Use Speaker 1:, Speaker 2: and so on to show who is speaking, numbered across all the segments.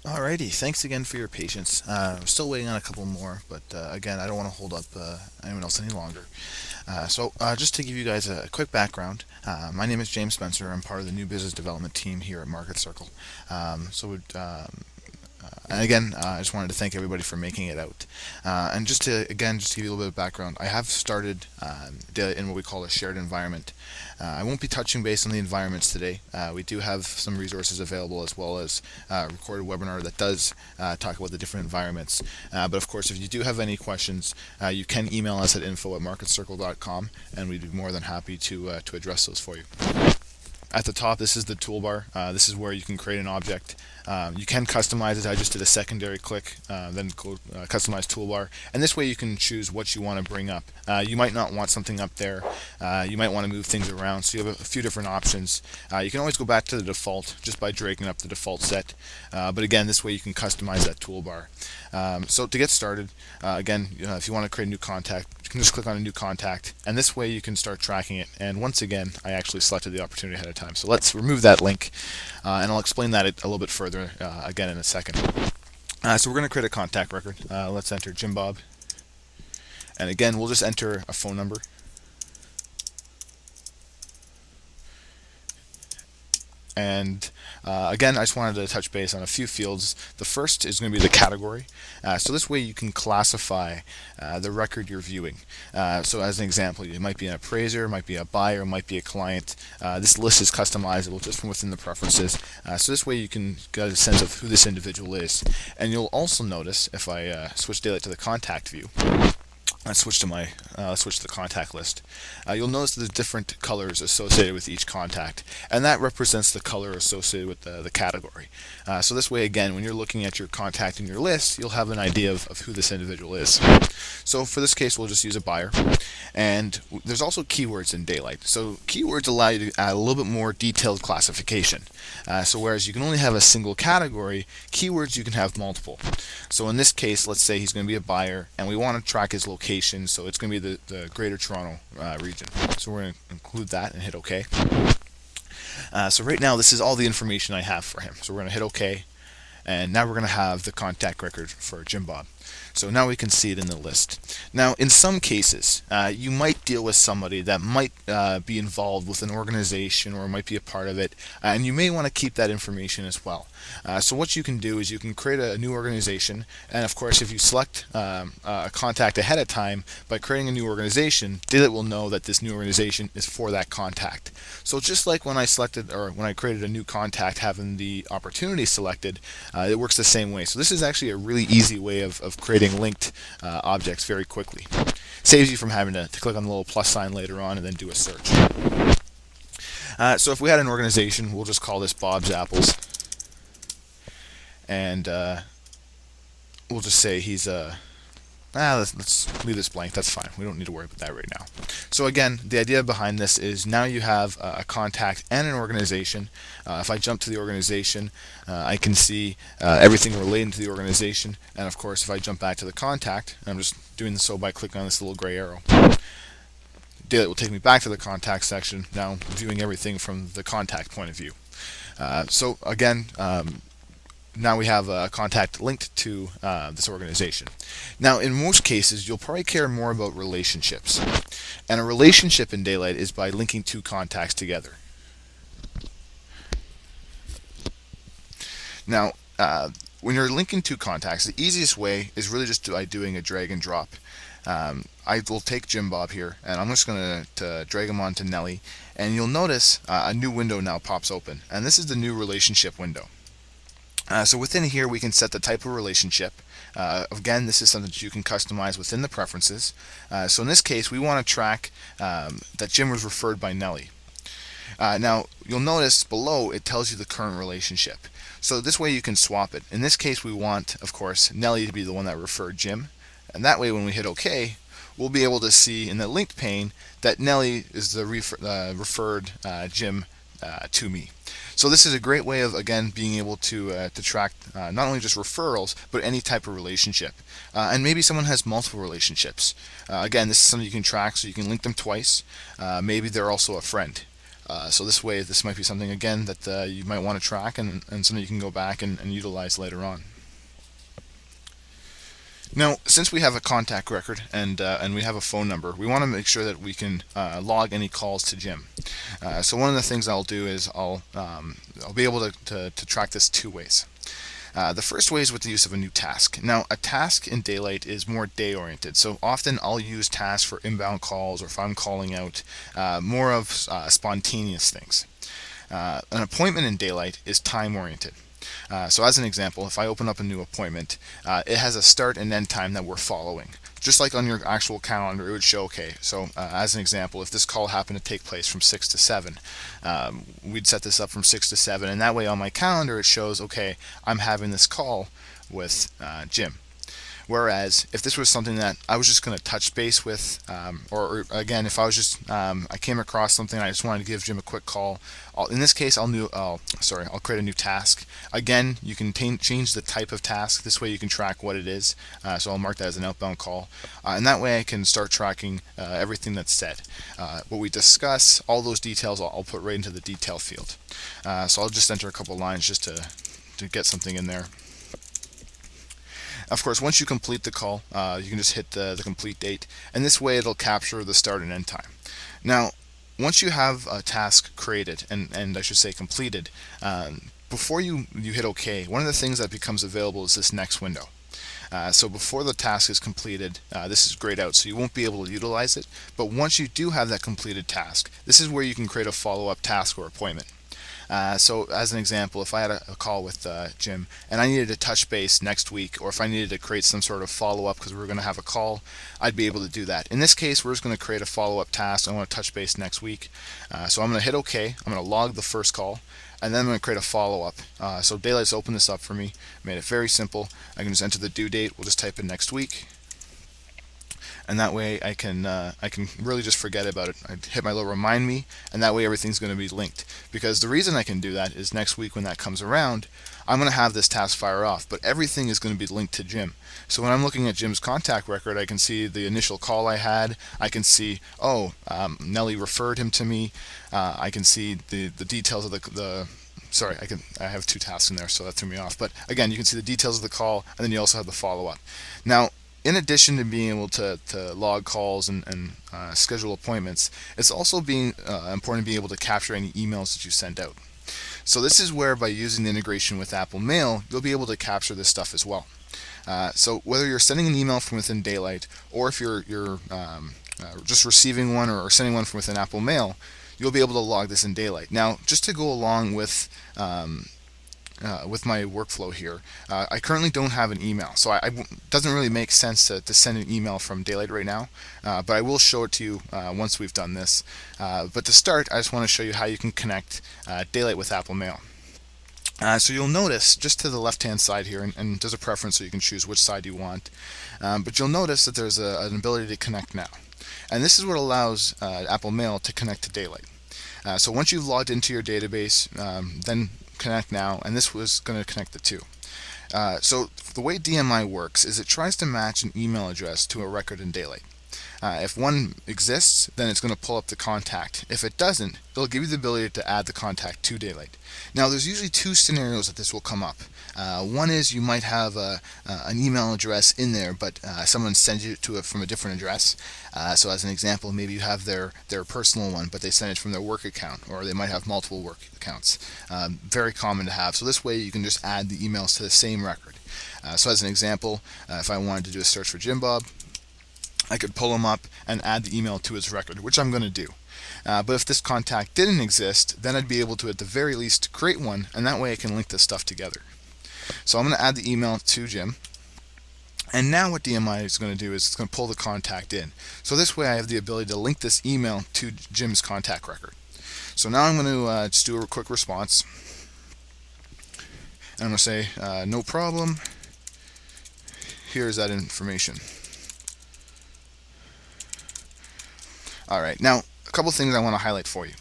Speaker 1: Alrighty, thanks again for your patience. I'm still waiting on a couple more, but again, I don't want to hold up anyone else any longer. Just to give you guys a quick background, my name is James Spencer. I'm part of the new business development team here at Market Circle. And again, I just wanted to thank everybody for making it out. And just to give you a little bit of background, I have started in what we call a shared environment. I won't be touching base on the environments today. We do have some resources available as well as a recorded webinar that does talk about the different environments. But of course, if you do have any questions, you can email us at info@marketcircle.com, and we'd be more than happy to address those for you. At the top, this is the toolbar. This is where you can create an object. You can customize it. I just did a secondary click, then go customize toolbar, and this way you can choose what you want to bring up. You might not want something up there. You might want to move things around, so you have a few different options. You can always go back to the default just by dragging up the default set, but again, this way you can customize that toolbar. So to get started, again, if you want to create a new contact, you can just click on a new contact, and this way you can start tracking it. And once again, I actually selected the opportunity ahead of time. So let's remove that link, and I'll explain that a little bit further again in a second. So we're going to create a contact record. Let's enter Jim Bob, and again, we'll just enter a phone number. And again, I just wanted to touch base on a few fields. The first is going to be the category. So this way you can classify the record you're viewing. So as an example, it might be an appraiser, it might be a buyer, it might be a client. This list is customizable just from within the preferences. So this way you can get a sense of who this individual is. And you'll also notice, if I switch Daylite to the contact view, let's switch to the contact list. You'll notice there's different colors associated with each contact, and that represents the color associated with the category. So this way, again, when you're looking at your contact in your list, you'll have an idea of who this individual is. So for this case, we'll just use a buyer. And there's also keywords in Daylite. So keywords allow you to add a little bit more detailed classification. So whereas you can only have a single category, keywords you can have multiple. So in this case, let's say he's going to be a buyer, and we want to track his location, so it's going to be the Greater Toronto region. So we're going to include that and hit OK. So right now, this is all the information I have for him. So we're going to hit OK, and now we're going to have the contact record for Jim Bob. So now we can see it in the list. Now, in some cases, you might deal with somebody that might be involved with an organization or might be a part of it, and you may want to keep that information as well. So what you can do is you can create a new organization, and of course, if you select a contact ahead of time by creating a new organization, Daylite will know that this new organization is for that contact. So just like when I created a new contact having the opportunity selected, it works the same way. So this is actually a really easy way of creating linked objects very quickly. Saves you from having to click on the little plus sign later on and then do a search. So if we had an organization, we'll just call this Bob's Apples, and we'll just say he's a let's leave this blank. That's fine. We don't need to worry about that right now. So again, the idea behind this is now you have a contact and an organization. If I jump to the organization, I can see everything relating to the organization. And of course, if I jump back to the contact, and I'm just doing so by clicking on this little gray arrow, Daylite will take me back to the contact section, now viewing everything from the contact point of view. So again, now we have a contact linked to this organization. Now, in most cases, you'll probably care more about relationships. And a relationship in Daylite is by linking two contacts together. Now, when you're linking two contacts, the easiest way is really just by doing a drag and drop. I will take Jim Bob here, and I'm just going to drag him onto Nelly, and you'll notice a new window now pops open, and this is the new relationship window. So within here, we can set the type of relationship. Again, this is something that you can customize within the preferences. So in this case, we want to track that Jim was referred by Nelly. Now, you'll notice below it tells you the current relationship. So this way you can swap it. In this case, we want, of course, Nelly to be the one that referred Jim. And that way, when we hit OK, we'll be able to see in the linked pane that Nelly is the referred Jim to me. So this is a great way of, again, being able to track not only just referrals, but any type of relationship. And maybe someone has multiple relationships. Again, this is something you can track, so you can link them twice. Maybe they're also a friend. So this way, this might be something again that you might want to track and something you can go back and utilize later on. Now, since we have a contact record and we have a phone number, we want to make sure that we can log any calls to Jim. So one of the things I'll do is I'll be able to track this two ways. The first way is with the use of a new task. Now, a task in Daylite is more day-oriented, so often I'll use tasks for inbound calls, or if I'm calling out, more of spontaneous things. An appointment in Daylite is time-oriented. So as an example, if I open up a new appointment, it has a start and end time that we're following. Just like on your actual calendar, it would show, okay, so as an example, if this call happened to take place from 6 to 7, we'd set this up from 6 to 7, and that way on my calendar it shows, okay, I'm having this call with Jim. Whereas if this was something that I was just going to touch base with, or again, if I was just I came across something I just wanted to give Jim a quick call, in this case I'll create a new task. Again, you can change the type of task. This way you can track what it is. So I'll mark that as an outbound call, and that way I can start tracking everything that's said. What we discuss, all those details, I'll put right into the detail field. So I'll just enter a couple lines just to get something in there. Of course, once you complete the call, you can just hit the complete date, and this way it'll capture the start and end time. Now, once you have a task created, and I should say completed, before you hit OK, one of the things that becomes available is this next window. So before the task is completed, this is grayed out, so you won't be able to utilize it. But once you do have that completed task, this is where you can create a follow-up task or appointment. So as an example, if I had a call with Jim and I needed to touch base next week, or if I needed to create some sort of follow-up because we were going to have a call, I'd be able to do that. In this case, we're just going to create a follow-up task. I want to touch base next week. So I'm going to hit OK. I'm going to log the first call, and then I'm going to create a follow-up. So Daylite's opened this up for me, made it very simple. I can just enter the due date. We'll just type in next week. And that way I can really just forget about it. I hit my little remind me, and that way everything's going to be linked. Because the reason I can do that is next week when that comes around, I'm going to have this task fire off, but everything is going to be linked to Jim. So when I'm looking at Jim's contact record, I can see the initial call I had. I can see, Nellie referred him to me. I can see the details of the sorry, I have two tasks in there, so that threw me off. But again, you can see the details of the call, and then you also have the follow-up. Now, in addition to being able to log calls and schedule appointments, it's also important to be able to capture any emails that you send out. So this is where, by using the integration with Apple Mail, you'll be able to capture this stuff as well. So whether you're sending an email from within Daylite, or if you're just receiving one or sending one from within Apple Mail, you'll be able to log this in Daylite. Now, just to go along with my workflow here, I currently don't have an email, so it doesn't really make sense to send an email from Daylite right now, but I will show it to you once we've done this. But to start, I just want to show you how you can connect Daylite with Apple Mail. So you'll notice just to the left hand side here, and there's a preference so you can choose which side you want, but you'll notice that there's an ability to connect now. And this is what allows Apple Mail to connect to Daylite. So once you've logged into your database, then connect now, and this was going to connect the two. So the way DMI works is it tries to match an email address to a record in Daylite. If one exists, then it's going to pull up the contact. If it doesn't, it'll give you the ability to add the contact to Daylite. Now, there's usually two scenarios that this will come up. One is you might have an email address in there, but someone sends you to it from a different address. So as an example, maybe you have their personal one, but they send it from their work account, or they might have multiple work accounts. Very common to have. So this way you can just add the emails to the same record. So as an example, if I wanted to do a search for Jim Bob, I could pull him up and add the email to his record, which I'm going to do. But if this contact didn't exist, then I'd be able to, at the very least, create one, and that way I can link this stuff together. So I'm going to add the email to Jim, and now what DMI is going to do is it's going to pull the contact in. So this way I have the ability to link this email to Jim's contact record. So now I'm going to just do a quick response, and I'm going to say, no problem, here's that information. Alright, now a couple things I want to highlight for you.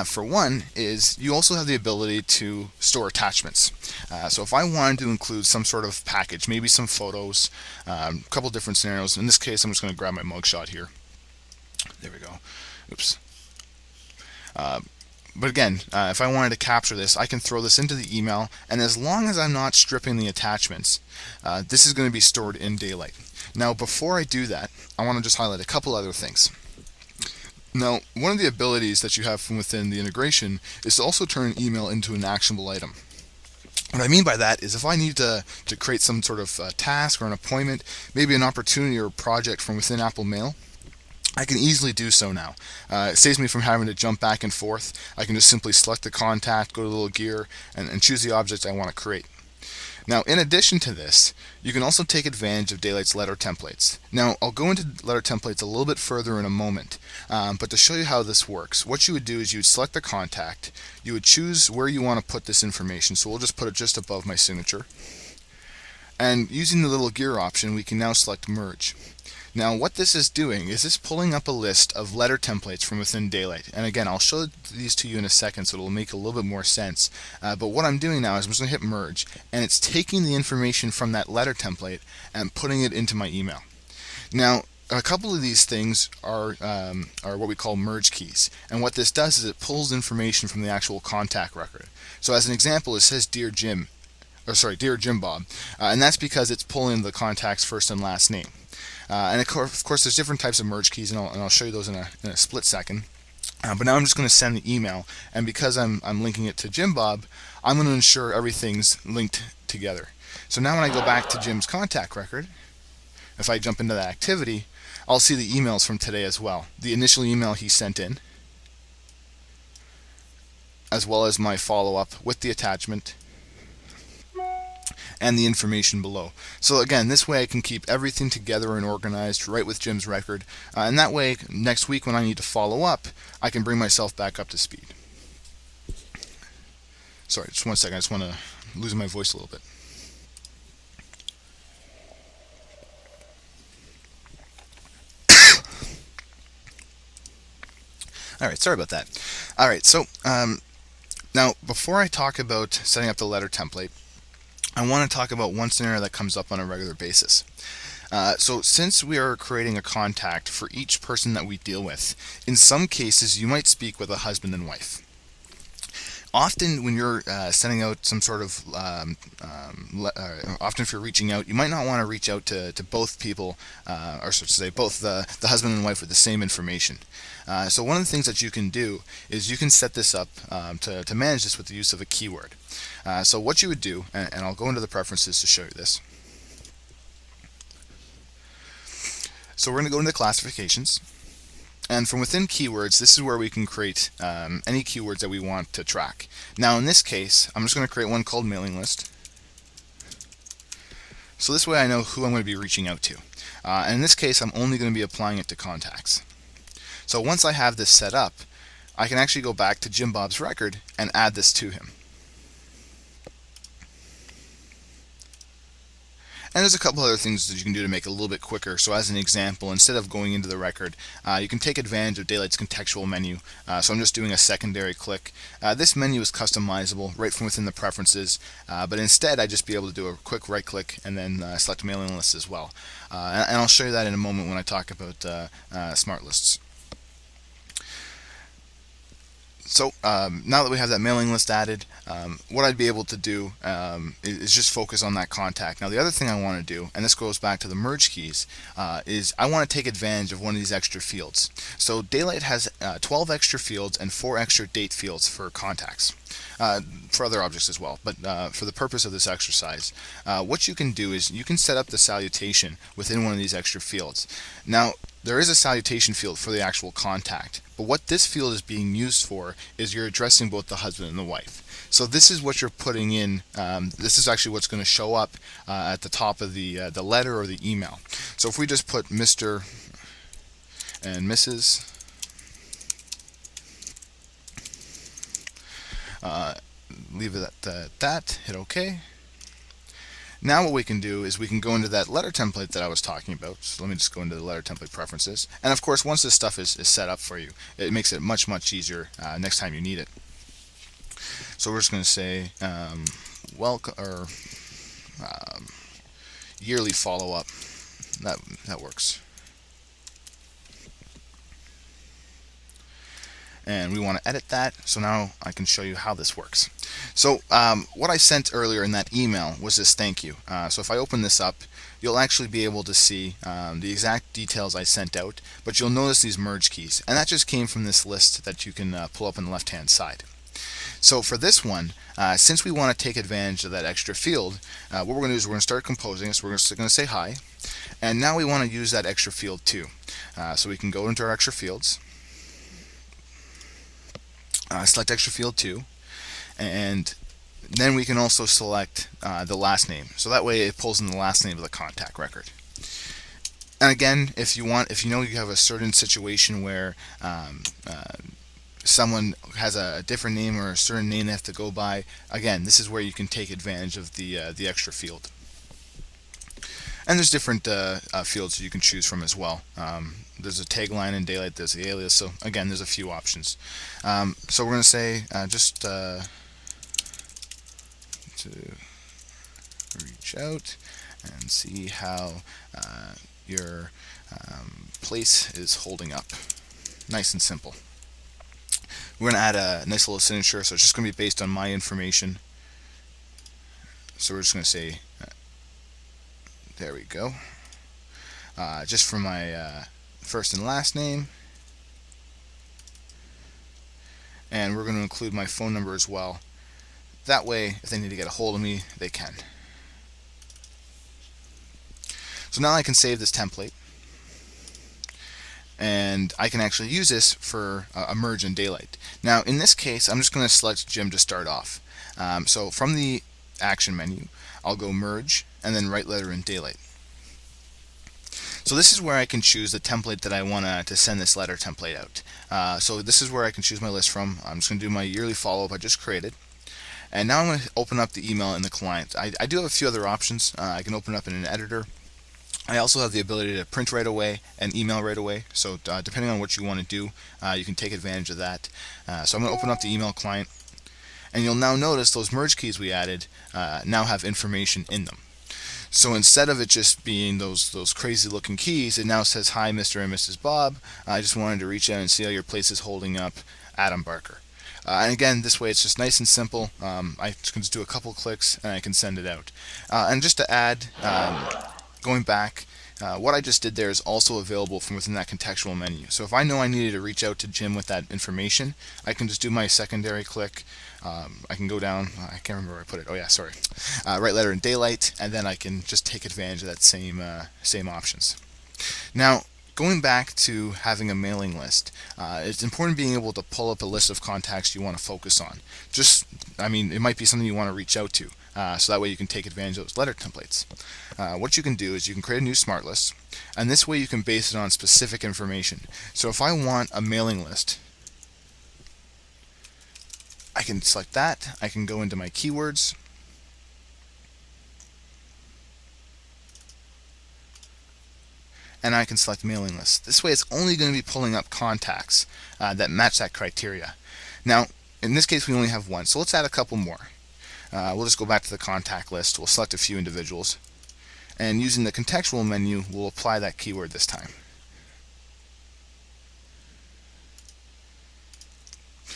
Speaker 1: For one is you also have the ability to store attachments. So if I wanted to include some sort of package, maybe some photos, a couple different scenarios. In this case, I'm just going to grab my mugshot here. There we go. Oops. But again, if I wanted to capture this, I can throw this into the email, and as long as I'm not stripping the attachments, this is going to be stored in Daylite. Now, before I do that, I want to just highlight a couple other things. Now, one of the abilities that you have from within the integration is to also turn an email into an actionable item. What I mean by that is if I need to create some sort of task or an appointment, maybe an opportunity or project from within Apple Mail, I can easily do so now. It saves me from having to jump back and forth. I can just simply select the contact, go to the little gear, and choose the object I want to create. Now, in addition to this, you can also take advantage of Daylite's letter templates. Now, I'll go into letter templates a little bit further in a moment, but to show you how this works, what you would do is you would select the contact, you would choose where you want to put this information, so we'll just put it just above my signature. And using the little gear option, we can now select merge. Now, what this is doing is this pulling up a list of letter templates from within Daylite. And again, I'll show these to you in a second so it'll make a little bit more sense. But what I'm doing now is I'm just going to hit merge, and it's taking the information from that letter template and putting it into my email. Now, a couple of these things are what we call merge keys. And what this does is it pulls information from the actual contact record. So as an example, it says Dear Jim, Dear Jim Bob, and that's because it's pulling the contact's first and last name. And of course, there's different types of merge keys, and I'll show you those in a split second. But now I'm just going to send the email, and because I'm linking it to Jim Bob, I'm going to ensure everything's linked together. So now when I go back to Jim's contact record, if I jump into that activity, I'll see the emails from today as well. The initial email he sent in, as well as my follow-up with the attachment and the information below. So again, this way I can keep everything together and organized right with Jim's record, and that way next week when I need to follow up, I can bring myself back up to speed. Sorry, just one second, I just want to lose my voice a little bit. Alright, sorry about that. Alright, so now before I talk about setting up the letter template, I want to talk about one scenario that comes up on a regular basis. So since we are creating a contact for each person that we deal with, in some cases you might speak with a husband and wife. Often when you're sending out some sort of, often if you're reaching out, you might not want to reach out to both people, or so to say, both the husband and wife with the same information. So one of the things that you can do is you can set this up to manage this with the use of a keyword. So what you would do, and I'll go into the preferences to show you this. So we're going to go into classifications. And from within keywords, this is where we can create any keywords that we want to track. Now in this case, I'm just going to create one called mailing list. So this way I know who I'm going to be reaching out to. And in this case, I'm only going to be applying it to contacts. So once I have this set up, I can actually go back to Jim Bob's record and add this to him. And there's a couple other things that you can do to make it a little bit quicker. So as an example, instead of going into the record, you can take advantage of Daylite's contextual menu. So I'm just doing a secondary click. This menu is customizable right from within the preferences, but instead I'd just be able to do a quick right click and then select mailing lists as well. And I'll show you that in a moment when I talk about smart lists. So now that we have that mailing list added, what I'd be able to do is just focus on that contact. Now the other thing I want to do, and this goes back to the merge keys, is I want to take advantage of one of these extra fields. So Daylite has 12 extra fields and 4 extra date fields for contacts. For other objects as well, but for the purpose of this exercise, what you can do is you can set up the salutation within one of these extra fields. Now there is a salutation field for the actual contact, but what this field is being used for is you're addressing both the husband and the wife. So this is what you're putting in. This is actually what's going to show up at the top of the letter or the email. So if we just put Mr. and Mrs. Leave it at that, hit OK. Now what we can do is we can go into that letter template that I was talking about. So let me just go into the letter template preferences. And of course, once this stuff is set up for you, it makes it much easier next time you need it. So we're just going to say welcome or yearly follow-up. That works. and we want to edit that. So now I can show you how this works. So what I sent earlier in that email was this thank you. So if I open this up, you'll actually be able to see the exact details I sent out, but you'll notice these merge keys, and that just came from this list that you can pull up on the left hand side. So for this one, since we want to take advantage of that extra field, what we're going to do is we're going to start composing. So we're going to say hi, and now we want to use that extra field too. So we can go into our extra fields, select extra field 2, and then we can also select the last name. So that way it pulls in the last name of the contact record. And again, if you know you have a certain situation where someone has a different name or a certain name they have to go by, again, this is where you can take advantage of the extra field. And there's different fields you can choose from as well. There's a tagline in Daylite, there's the alias, so again, there's a few options. So we're going to say just to reach out and see how your place is holding up. Nice and simple. We're going to add a nice little signature, so it's just going to be based on my information. So we're just going to say, there we go, just for my first and last name. And we're going to include my phone number as well. That way, if they need to get a hold of me, they can. So now I can save this template, and I can actually use this for a merge in Daylite. Now in this case, I'm just going to select Jim to start off. So from the action menu, I'll go merge and then right letter in Daylite. So this is where I can choose the template that I want to send this letter template out. So this is where I can choose my list from. I'm just going to do my yearly follow-up I just created. And now I'm going to open up the email in the client. I do have a few other options. I can open it up in an editor. I also have the ability to print right away and email right away. So depending on what you want to do, you can take advantage of that. So I'm going to open up the email client, and you'll now notice those merge keys we added now have information in them. So instead of it just being those crazy looking keys, it now says, hi Mr. and Mrs. Bob, I just wanted to reach out and see how your place is holding up, Adam Barker. And again, this way it's just nice and simple. I can just do a couple clicks and I can send it out. And just to add, going back, what I just did there is also available from within that contextual menu. So if I know I needed to reach out to Jim with that information, I can just do my secondary click. I can go down, I can't remember where I put it, oh yeah, sorry, right letter in Daylite, and then I can just take advantage of that same options. Now, going back to having a mailing list, it's important being able to pull up a list of contacts you want to focus on. It might be something you want to reach out to, so that way you can take advantage of those letter templates. What you can do is you can create a new smart list, and this way you can base it on specific information. So if I want a mailing list, I can select that. I can go into my keywords, and I can select mailing list. This way it's only going to be pulling up contacts that match that criteria. Now in this case we only have one, so let's add a couple more. We'll just go back to the contact list, we'll select a few individuals, and using the contextual menu we'll apply that keyword this time.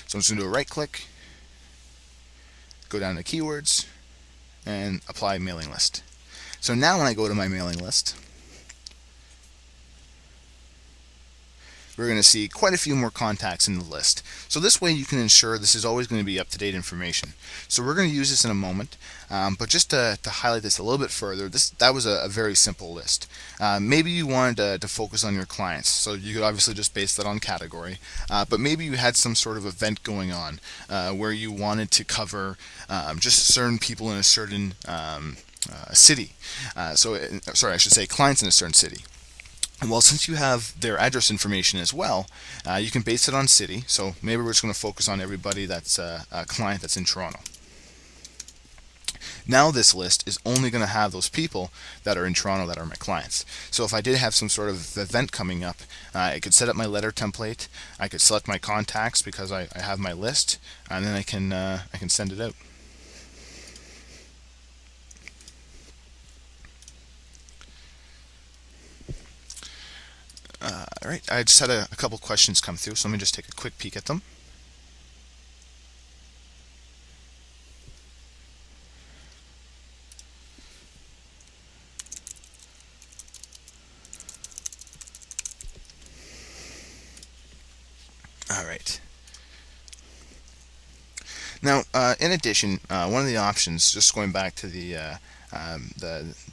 Speaker 1: So I'm just going to do a right click, go down to keywords, and apply mailing list. So now when I go to my mailing list, we're going to see quite a few more contacts in the list. So this way you can ensure this is always going to be up-to-date information. So we're going to use this in a moment, but just to highlight this a little bit further, that was a very simple list. Maybe you wanted to focus on your clients, so you could obviously just base that on category, but maybe you had some sort of event going on where you wanted to cover just certain people in a certain city. Sorry, I should say clients in a certain city. Well, since you have their address information as well, you can base it on city. So maybe we're just going to focus on everybody that's a client that's in Toronto. Now this list is only going to have those people that are in Toronto that are my clients. So if I did have some sort of event coming up, I could set up my letter template. I could select my contacts because I have my list, and then I can send it out. Alright, I just had a couple questions come through, so let me just take a quick peek at them. All right. Now, in addition, one of the options, just going back to the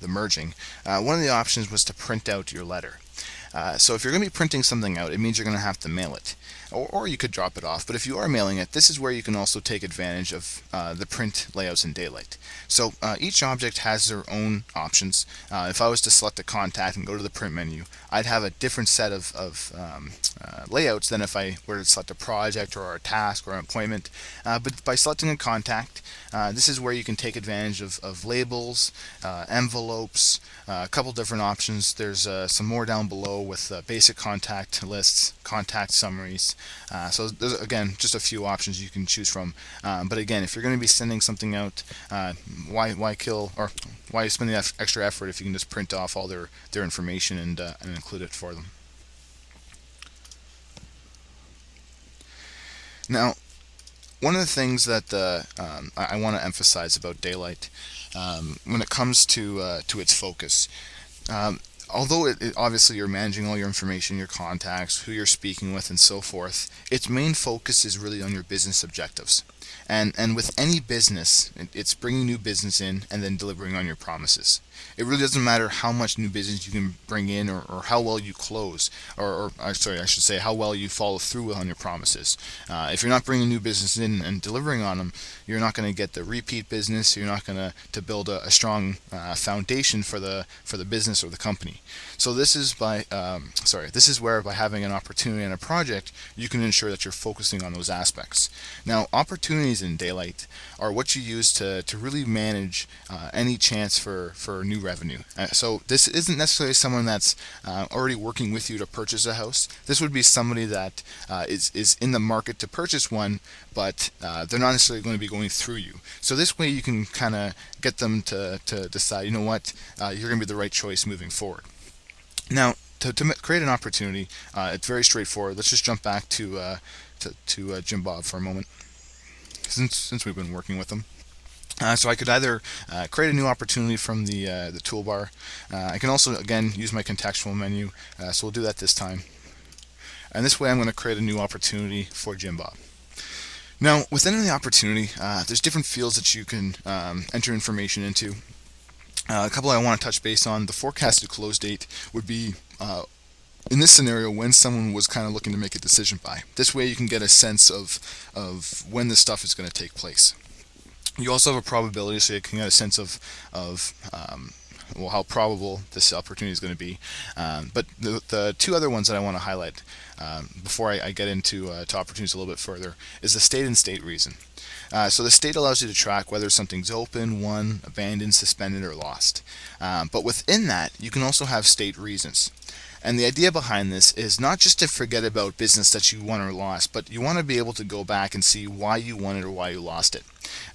Speaker 1: merging, one of the options was to print out your letter. So if you're going to be printing something out, it means you're going to have to mail it. Or you could drop it off. But if you are mailing it, this is where you can also take advantage of the print layouts in Daylite. So each object has their own options. If I was to select a contact and go to the print menu, I'd have a different set of layouts than if I were to select a project or a task or an appointment. But by selecting a contact, this is where you can take advantage of labels, envelopes, a couple different options. There's some more down below with basic contact lists, contact summaries. So there's, again, just a few options you can choose from. But again, if you're going to be sending something out, why spend the extra effort if you can just print off all their information and include it for them. Now, one of the things that I want to emphasize about Daylite when it comes to its focus, although obviously you're managing all your information, your contacts, who you're speaking with, and so forth, its main focus is really on your business objectives. And with any business, it's bringing new business in and then delivering on your promises. It really doesn't matter how much new business you can bring in or how well you close, I should say how well you follow through on your promises. If you're not bringing new business in and delivering on them, you're not going to get the repeat business. You're not going to build a strong foundation for the business or the company. So this is where by having an opportunity and a project, you can ensure that you're focusing on those aspects. Now, opportunities in Daylite are what you use to really manage any chance for new revenue. So this isn't necessarily someone that's already working with you to purchase a house. This would be somebody that is in the market to purchase one, but they're not necessarily going to be going through you. So this way you can kind of get them to decide, you know what, you're going to be the right choice moving forward. Now, to create an opportunity, it's very straightforward. Let's just jump back to Jim Bob for a moment, since we've been working with them. So I could either create a new opportunity from the toolbar. I can also, again, use my contextual menu. So we'll do that this time. And this way I'm going to create a new opportunity for Jim Bob. Now, within the opportunity, there's different fields that you can enter information into. A couple I want to touch base on. The forecasted close date would be in this scenario when someone was kind of looking to make a decision by. This way you can get a sense of when this stuff is going to take place. You also have a probability, so you can get a sense of how probable this opportunity is going to be. But the two other ones that I want to highlight before I get into to opportunities a little bit further is the state and state reason. So the state allows you to track whether something's open, won, abandoned, suspended, or lost. But within that, you can also have state reasons. And the idea behind this is not just to forget about business that you won or lost, but you want to be able to go back and see why you won it or why you lost it.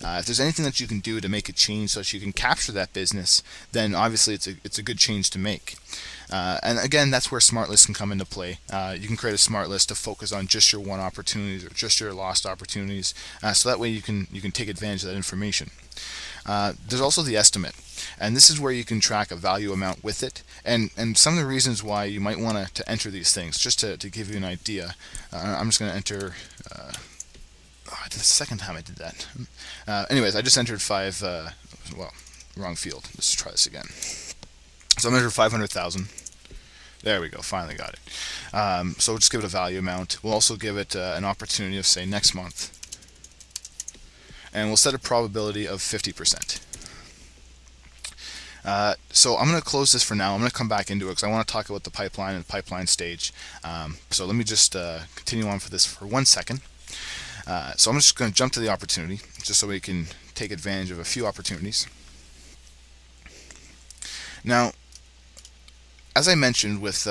Speaker 1: If there's anything that you can do to make a change so that you can capture that business, then obviously it's a good change to make. And again, that's where smart lists can come into play. You can create a smart list to focus on just your won opportunities or just your lost opportunities, so that way you can take advantage of that information. There's also the estimate, and this is where you can track a value amount with it, and some of the reasons why you might want to enter these things, just to give you an idea. I'm just going to enter, I did the second time I did that. Anyways, I just entered wrong field. Let's try this again. So I'm going to enter 500,000. There we go, finally got it. So we'll just give it a value amount. We'll also give it an opportunity of, say, next month. And we'll set a probability of 50%. So I'm going to close this for now. I'm going to come back into it because I want to talk about the pipeline and the pipeline stage. So let me just continue on for this for 1 second. So I'm just going to jump to the opportunity just so we can take advantage of a few opportunities. Now, as I mentioned with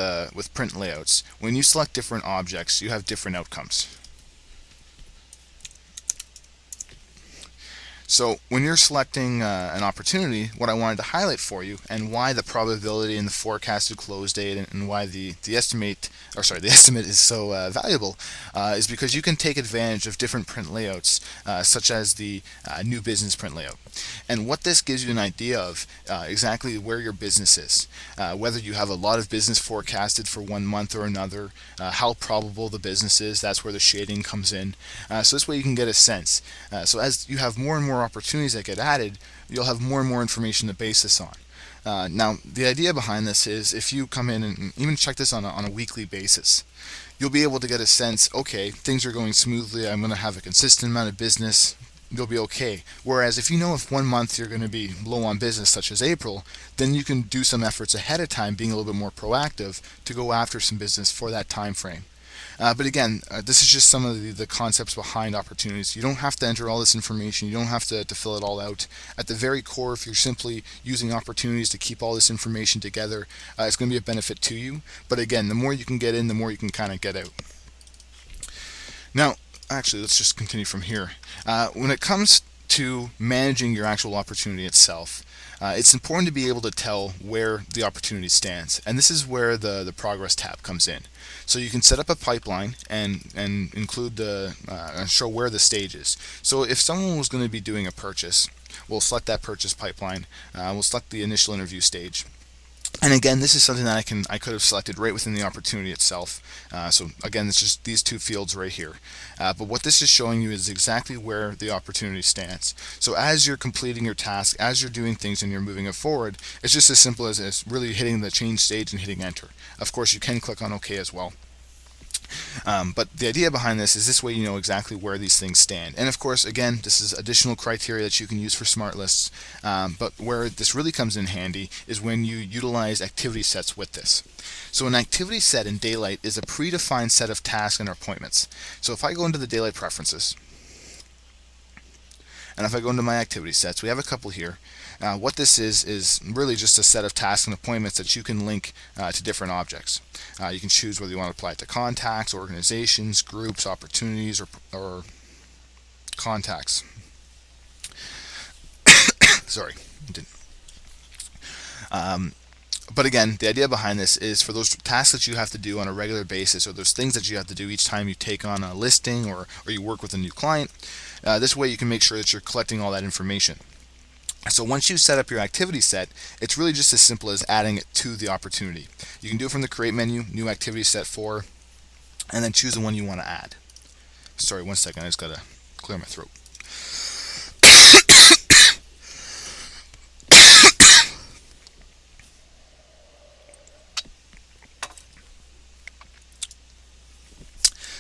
Speaker 1: print layouts, when you select different objects, you have different outcomes. So when you're selecting an opportunity, what I wanted to highlight for you and why the probability and the forecasted close date and why the estimate the estimate is so valuable is because you can take advantage of different print layouts such as the new business print layout. And what this gives you an idea of exactly where your business is, whether you have a lot of business forecasted for 1 month or another, how probable the business is. That's where the shading comes in. So this way you can get a sense. So as you have more and more opportunities that get added, you'll have more and more information to base this on. Now, the idea behind this is if you come in and even check this on a weekly basis, you'll be able to get a sense, okay, things are going smoothly, I'm going to have a consistent amount of business, you'll be okay. Whereas if you know if 1 month you're going to be low on business, such as April, then you can do some efforts ahead of time, being a little bit more proactive to go after some business for that time frame. But again, this is just some of the concepts behind opportunities. You don't have to enter all this information. You don't have to fill it all out. At the very core, if you're simply using opportunities to keep all this information together, it's going to be a benefit to you. But again, the more you can get in, the more you can kind of get out. Now, actually, let's just continue from here. When it comes to managing your actual opportunity itself, it's important to be able to tell where the opportunity stands, and this is where the progress tab comes in. So you can set up a pipeline and include and show where the stage is. So if someone was going to be doing a purchase, we'll select that purchase pipeline. We'll select the initial interview stage. And again, this is something that I could have selected right within the opportunity itself. So again, it's just these two fields right here. But what this is showing you is exactly where the opportunity stands. So as you're completing your task, as you're doing things and you're moving it forward, it's just as simple as really hitting the change stage and hitting enter. Of course, you can click on OK as well. But the idea behind this way you know exactly where these things stand. And of course, again, this is additional criteria that you can use for smart lists. But where this really comes in handy is when you utilize activity sets with this. So an activity set in Daylite is a predefined set of tasks and appointments. So if I go into the Daylite preferences, and if I go into my activity sets, we have a couple here. What this is really just a set of tasks and appointments that you can link to different objects. You can choose whether you want to apply it to contacts, organizations, groups, opportunities, or contacts. Sorry, didn't. But again, the idea behind this is for those tasks that you have to do on a regular basis, or those things that you have to do each time you take on a listing or you work with a new client. This way you can make sure that you're collecting all that information. So once you set up your activity set, it's really just as simple as adding it to the opportunity. You can do it from the Create menu, New Activity Set 4, and then choose the one you want to add. Sorry, 1 second, I just got to clear my throat.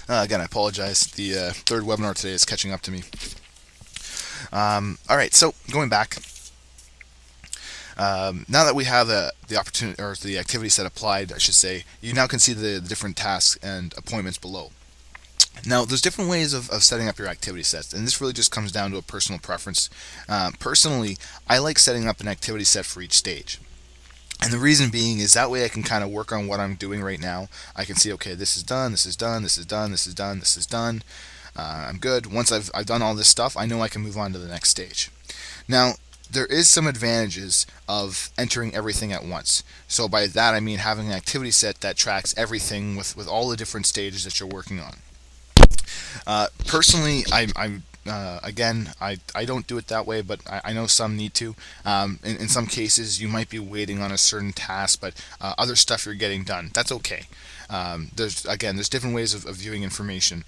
Speaker 1: Again, I apologize. The third webinar today is catching up to me. All right, so going back. Now that we have the opportunity or the activity set applied, I should say, you now can see the different tasks and appointments below. Now, there's different ways of setting up your activity sets, and this really just comes down to a personal preference. Personally, I like setting up an activity set for each stage. And the reason being is that way I can kind of work on what I'm doing right now. I can see, okay, this is done, this is done, this is done, this is done, this is done. I'm good. Once I've done all this stuff, I know I can move on to the next stage. Now, there is some advantages of entering everything at once. So by that I mean having an activity set that tracks everything with all the different stages that you're working on. Personally, again, I don't do it that way, but I know some need to. In some cases, you might be waiting on a certain task, but other stuff you're getting done. That's okay. There's different ways of viewing information.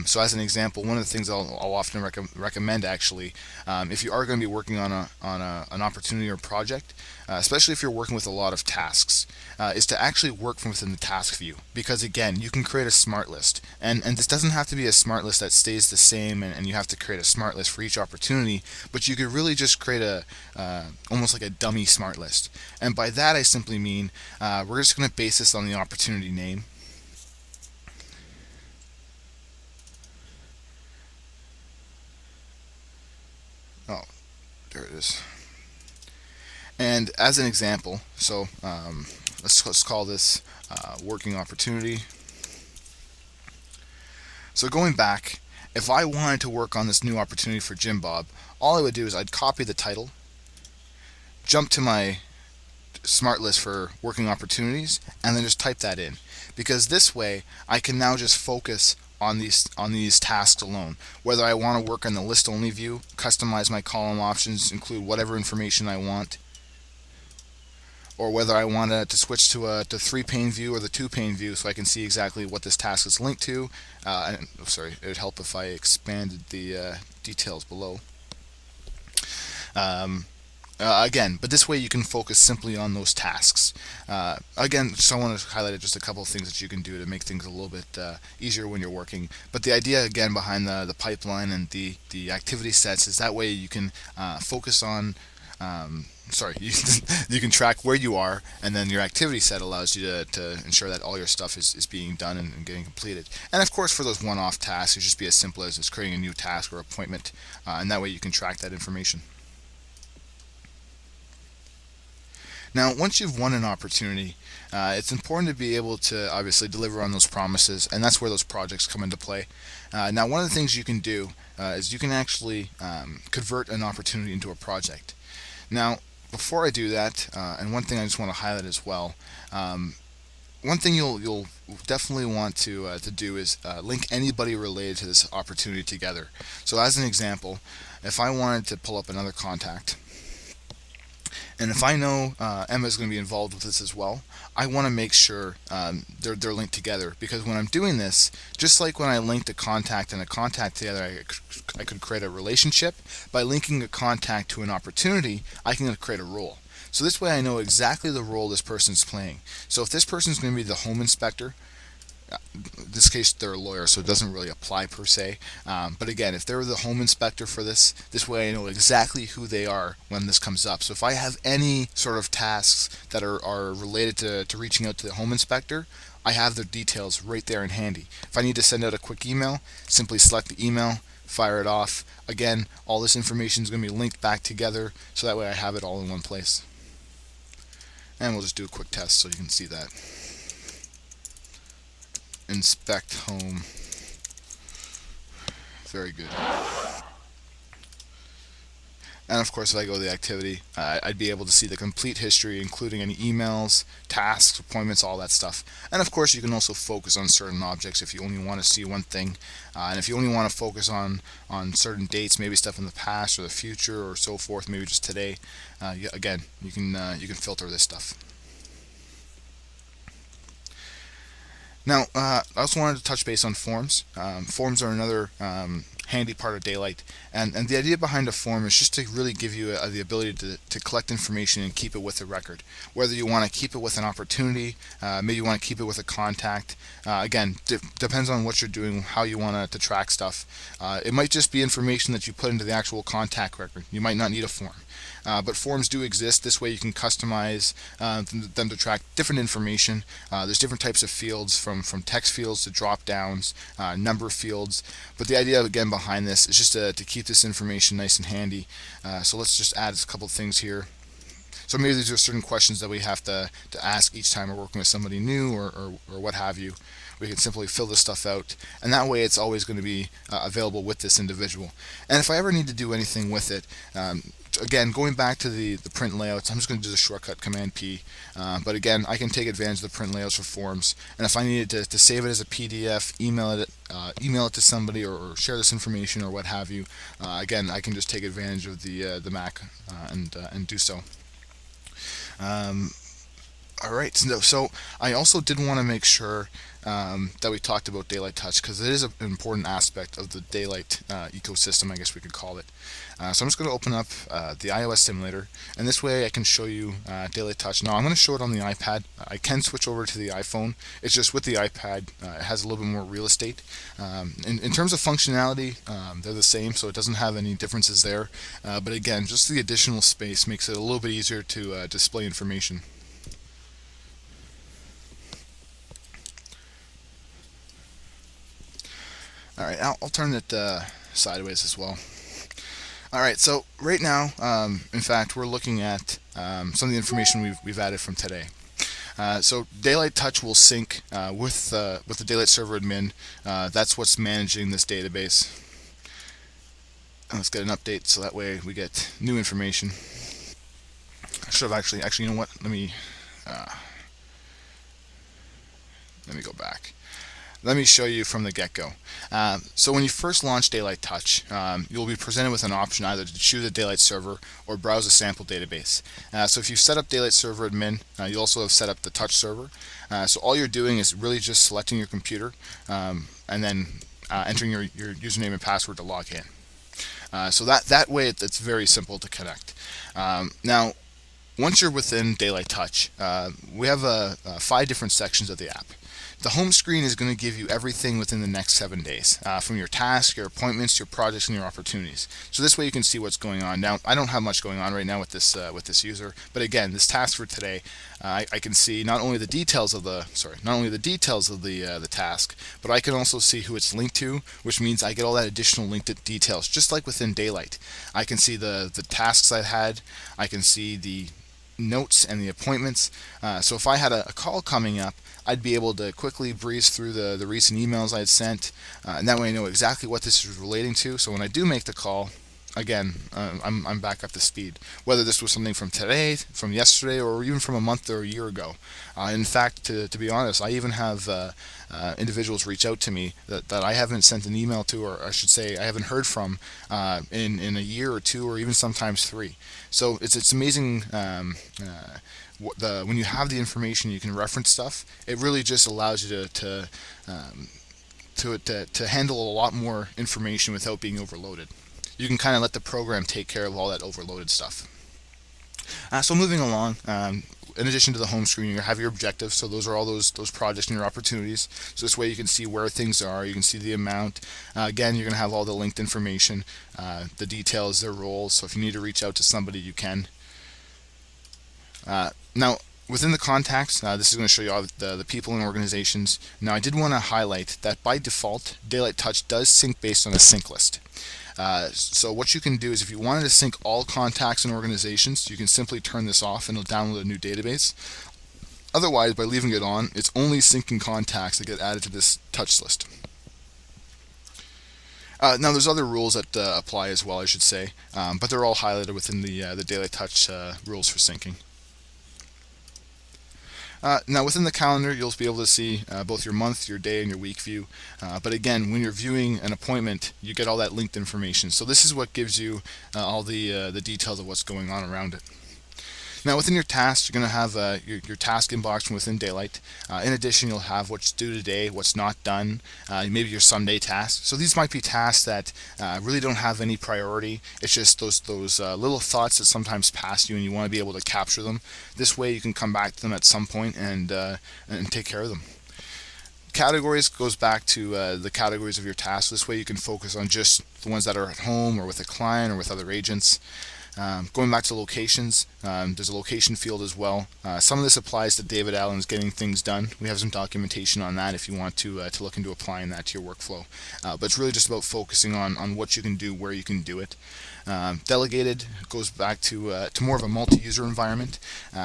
Speaker 1: So as an example, one of the things I'll often recommend actually, if you are going to be working on an opportunity or project, especially if you're working with a lot of tasks, is to actually work from within the task view. Because again, you can create a smart list, and this doesn't have to be a smart list that stays the same, and you have to create a smart list for each opportunity, but you could really just create almost like a dummy smart list. And by that I simply mean we're just going to base this on the opportunity name. Oh, there it is. And as an example, so let's call this working opportunity. So going back, if I wanted to work on this new opportunity for Jim Bob, all I would do is I'd copy the title, jump to my smart list for working opportunities, and then just type that in, because this way I can now just focus on these tasks alone. Whether I want to work in the list only view, customize my column options, include whatever information I want, or whether I want to switch to a 3-pane view or the 2-pane view so I can see exactly what this task is linked to. Sorry, it would help if I expanded the details below. Again, but this way you can focus simply on those tasks. Again, so I want to highlight just a couple of things that you can do to make things a little bit easier when you're working. But the idea, again, behind the pipeline and the activity sets is that way you can focus on you can track where you are, and then your activity set allows you to ensure that all your stuff is being done and getting completed. And of course, for those one-off tasks, it just be as simple as creating a new task or appointment, and that way you can track that information. Now, once you've won an opportunity, it's important to be able to obviously deliver on those promises, and that's where those projects come into play. Now, one of the things you can do is you can actually convert an opportunity into a project. Now, before I do that, and one thing I just want to highlight as well, one thing you'll definitely want to do is link anybody related to this opportunity together. So as an example, if I wanted to pull up another contact, and if I know Emma is going to be involved with this as well, I want to make sure they're linked together, because when I'm doing this, just like when I linked a contact and a contact together, I could create a relationship. By linking a contact to an opportunity, I can create a role. So this way I know exactly the role this person's playing. So if this person's going to be the home inspector, in this case they're a lawyer, so it doesn't really apply per se, but again, if they're the home inspector for this way I know exactly who they are when this comes up. So if I have any sort of tasks that are related to reaching out to the home inspector, I have their details right there in handy. If I need to send out a quick email, simply select the email, fire it off. Again, all this information is going to be linked back together, so that way I have it all in one place. And we'll just do a quick test so you can see that. Inspect home. Very good. And of course, if I go to the activity, I'd be able to see the complete history, including any emails, tasks, appointments, all that stuff. And of course, you can also focus on certain objects if you only want to see one thing. And if you only want to focus on certain dates, maybe stuff in the past or the future or so forth, maybe just today, again, you can filter this stuff. Now, I also wanted to touch base on forms. Forms are another handy part of Daylite, and the idea behind a form is just to really give you the ability to collect information and keep it with a record. Whether you want to keep it with an opportunity, maybe you want to keep it with a contact. Again, depends on what you're doing, how you want to track stuff. It might just be information that you put into the actual contact record. You might not need a form. But forms do exist. This way you can customize them to track different information. There's different types of fields, from text fields to drop downs, number fields. But the idea again behind this is just to keep this information nice and handy. So let's just add a couple of things here. So maybe these are certain questions that we have to ask each time we're working with somebody new or what have you. We can simply fill this stuff out, and that way it's always going to be available with this individual. And if I ever need to do anything with it, again, going back to the print layouts, I'm just going to do the shortcut Command P. But again, I can take advantage of the print layouts for forms, and if I needed to save it as a PDF, email it to somebody, or share this information or what have you, again, I can just take advantage of the Mac and do so. Alright, so I also did want to make sure that we talked about Daylite Touch, because it is an important aspect of the Daylite ecosystem, I guess we could call it. So I'm just going to open up the iOS simulator, and this way I can show you Daylite Touch. Now I'm going to show it on the iPad. I can switch over to the iPhone. It's just with the iPad, it has a little bit more real estate. In terms of functionality, they're the same, so it doesn't have any differences there. But again, just the additional space makes it a little bit easier to display information. Alright, I'll turn it sideways as well. Alright, so right now, in fact, we're looking at some of the information we've added from today. So Daylite Touch will sync with the Daylite server admin. That's what's managing this database. Let's get an update so that way we get new information. I should have actually, you know what? Let me go back. Let me show you from the get-go. So when you first launch Daylite Touch, you'll be presented with an option either to choose a Daylite server or browse a sample database. So if you set up Daylite Server Admin, you also have set up the Touch server. So all you're doing is really just selecting your computer and then entering your username and password to log in. So that way it's very simple to connect. Now, once you're within Daylite Touch, we have 5 different sections of the app. The home screen is going to give you everything within the next 7 days, from your tasks, your appointments, your projects, and your opportunities. So this way you can see what's going on. Now, I don't have much going on right now with this user, but again, this task for today, I can see not only the details of the task, but I can also see who it's linked to, which means I get all that additional linked details, just like within Daylite. I can see the tasks I had, I can see the notes and the appointments. So if I had a call coming up, I'd be able to quickly breeze through the recent emails I had sent, and that way I know exactly what this is relating to. So when I do make the call, again, I'm back up to speed. Whether this was something from today, from yesterday, or even from a month or a year ago. In fact, to be honest, I even have individuals reach out to me that I haven't sent an email to, or I should say I haven't heard from in a year or 2, or even sometimes 3. So it's amazing. When you have the information, you can reference stuff. It really just allows you to handle a lot more information without being overloaded. You can kind of let the program take care of all that overloaded stuff. So moving along, in addition to the home screen, you have your objectives. So those are all those projects and your opportunities. So this way you can see where things are. You can see the amount. Again, you're going to have all the linked information, the details, their roles. So if you need to reach out to somebody, you can. Now, within the contacts, this is going to show you all the people and organizations. Now, I did want to highlight that by default, Daylite Touch does sync based on a sync list. So what you can do is, if you wanted to sync all contacts and organizations, you can simply turn this off and it'll download a new database. Otherwise, by leaving it on, it's only syncing contacts that get added to this touch list. Now, there's other rules that apply as well, I should say, but they're all highlighted within the Daylite Touch rules for syncing. Now within the calendar, you'll be able to see both your month, your day, and your week view. But again, when you're viewing an appointment, you get all that linked information. So this is what gives you all the details of what's going on around it. Now within your tasks, you're going to have your task inbox from within Daylite. In addition, you'll have what's due today, what's not done, maybe your someday tasks. So these might be tasks that really don't have any priority. It's just those little thoughts that sometimes pass you and you want to be able to capture them. This way you can come back to them at some point and take care of them. Categories goes back to the categories of your tasks. This way you can focus on just the ones that are at home or with a client or with other agents. Going back to locations, there's a location field as well. Some of this applies to David Allen's Getting Things Done. We have some documentation on that if you want to look into applying that to your workflow. But it's really just about focusing on what you can do, where you can do it. Delegated goes back to more of a multi-user environment.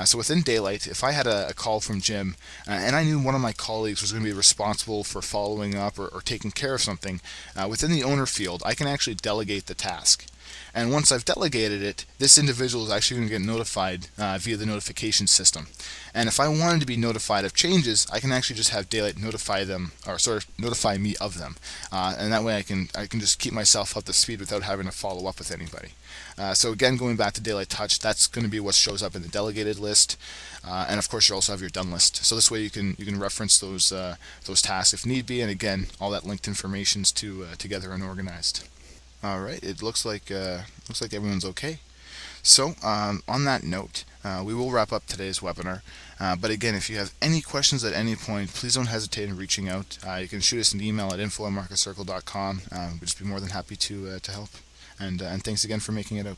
Speaker 1: So within Daylite, if I had a call from Jim and I knew one of my colleagues was going to be responsible for following up or taking care of something, within the owner field, I can actually delegate the task. And once I've delegated it, this individual is actually going to get notified via the notification system. And if I wanted to be notified of changes, I can actually just have Daylite notify them, or sort of notify me of them. And that way I can just keep myself up to speed without having to follow up with anybody. So again, going back to Daylite Touch, that's going to be what shows up in the delegated list. And of course, you also have your done list. So this way you can reference those tasks if need be. And again, all that linked information's together and organized. All right, it looks like everyone's okay. So on that note, we will wrap up today's webinar. But again, if you have any questions at any point, please don't hesitate in reaching out. You can shoot us an email at info@marketcircle.com. We'd just be more than happy to help. And thanks again for making it out.